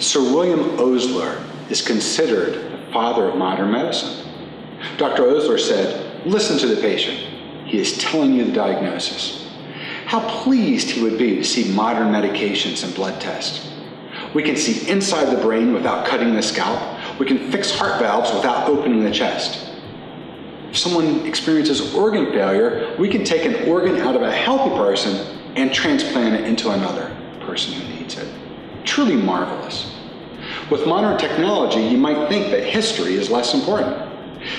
Sir William Osler is considered the father of modern medicine. Dr. Osler said, "Listen to the patient. He is telling you the diagnosis." How pleased he would be to see modern medications and blood tests. We can see inside the brain without cutting the scalp. We can fix heart valves without opening the chest. If someone experiences organ failure, we can take an organ out of a healthy person and transplant it into another person who needs it. Truly marvelous. With modern technology, you might think that history is less important.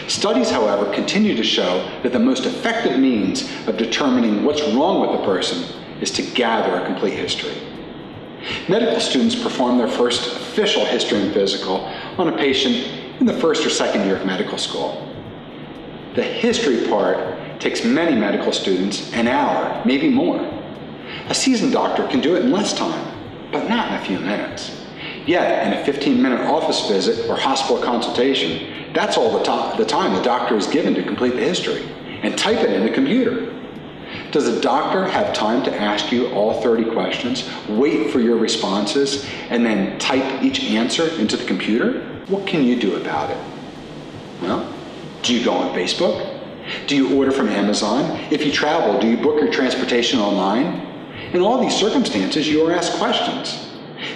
Studies, however, continue to show that the most effective means of determining what's wrong with a person is to gather a complete history. Medical students perform their first official history and physical on a patient in the first or second year of medical school. The history part takes many medical students an hour, maybe more. A seasoned doctor can do it in less time, but not in a few minutes. Yet, in a 15-minute office visit or hospital consultation, that's all the time the doctor is given to complete the history and type it in the computer. Does a doctor have time to ask you all 30 questions, wait for your responses, and then type each answer into the computer? What can you do about it? Well, do you go on Facebook? Do you order from Amazon? If you travel, do you book your transportation online? In all these circumstances, you are asked questions.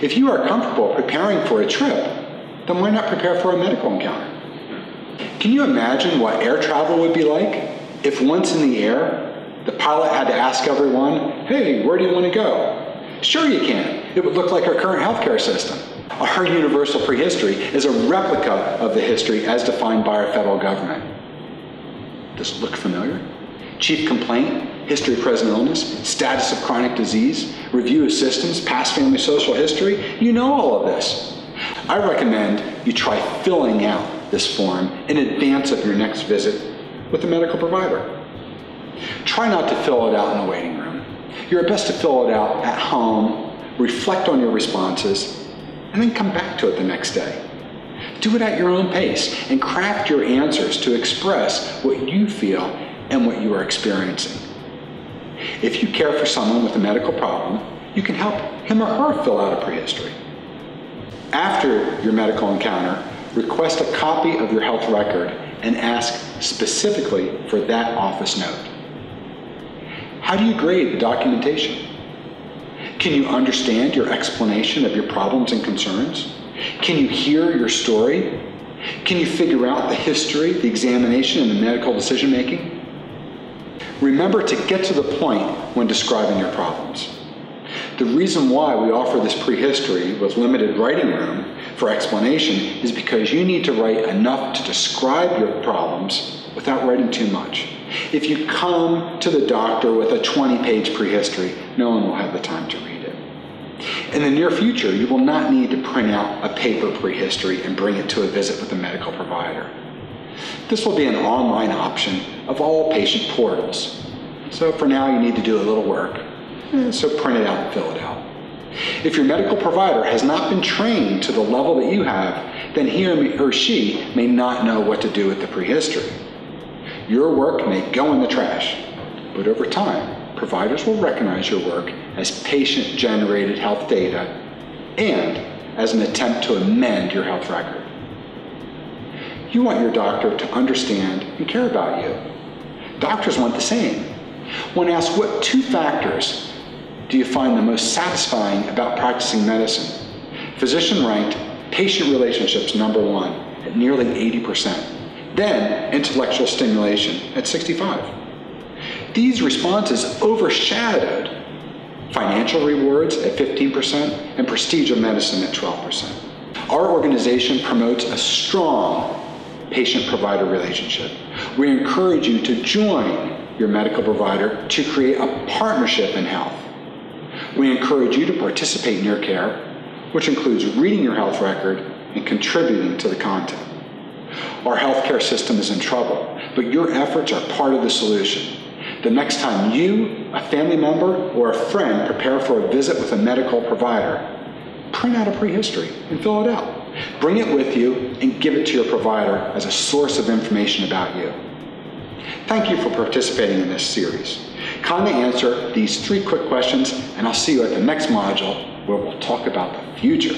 If you are comfortable preparing for a trip, then why not prepare for a medical encounter? Can you imagine what air travel would be like if once in the air, the pilot had to ask everyone, "Hey, where do you want to go?" Sure you can. It would look like our current healthcare system. Our universal prehistory is a replica of the history as defined by our federal government. Does it look familiar? Chief complaint, history of present illness, status of chronic disease, review of systems, past family social history. You know all of this. I recommend you try filling out this form in advance of your next visit with a medical provider. Try not to fill it out in the waiting room. You're best to fill it out at home, reflect on your responses, and then come back to it the next day. Do it at your own pace and craft your answers to express what you feel and what you are experiencing. If you care for someone with a medical problem, you can help him or her fill out a prehistory. After your medical encounter, request a copy of your health record and ask specifically for that office note. How do you grade the documentation? Can you understand your explanation of your problems and concerns? Can you hear your story? Can you figure out the history, the examination, and the medical decision-making? Remember to get to the point when describing your problems. The reason why we offer this prehistory with limited writing room for explanation is because you need to write enough to describe your problems without writing too much. If you come to the doctor with a 20-page prehistory, no one will have the time to read it. In the near future, you will not need to print out a paper prehistory and bring it to a visit with a medical provider. This will be an online option of all patient portals. So for now, you need to do a little work. So print it out and fill it out. If your medical provider has not been trained to the level that you have, then he or she may not know what to do with the prehistory. Your work may go in the trash, but over time, providers will recognize your work as patient-generated health data and as an attempt to amend your health record. You want your doctor to understand and care about you. Doctors want the same. When asked what 2 factors do you find the most satisfying about practicing medicine, physician ranked patient relationships number 1 at nearly 80%, then intellectual stimulation at 65%. These responses overshadowed financial rewards at 15% and prestige of medicine at 12%. Our organization promotes a strong patient-provider relationship. We encourage you to join your medical provider to create a partnership in health. We encourage you to participate in your care, which includes reading your health record and contributing to the content. Our healthcare system is in trouble, but your efforts are part of the solution. The next time you, a family member, or a friend prepare for a visit with a medical provider, print out a prehistory and fill it out. Bring it with you and give it to your provider as a source of information about you. Thank you for participating in this series. Kindly answer these 3 quick questions, and I'll see you at the next module where we'll talk about the future.